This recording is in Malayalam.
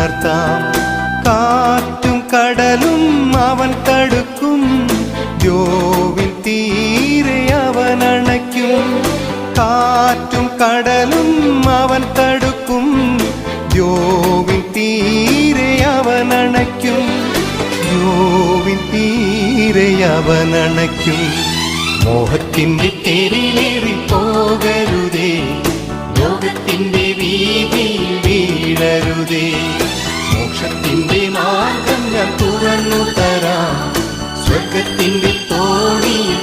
ഉണർത്താം. കാറ്റും കടലും അവൻ തടുക്കും, ദ്യോവിൻ തീരെ അവൻ അണയ്ക്കും. കാറ്റും കടലും അവൻ തടുക്കും, ദ്യോവിൻ തീരെ അവൻ അണയ്ക്കും. ദ്യോവിൻ തീരെ അവൻ അണയ്ക്കും. മോഹത്തിന്റെ തെരിലേറി പോകരുതേ, ലോകത്തിന്റെ വീതിയിൽ വീഴരുതേ. മോക്ഷത്തിന്റെ മാർഗം ഞാൻ തുറന്നു തരാം, സ്വർഗത്തിന്റെ തോണിയിൽ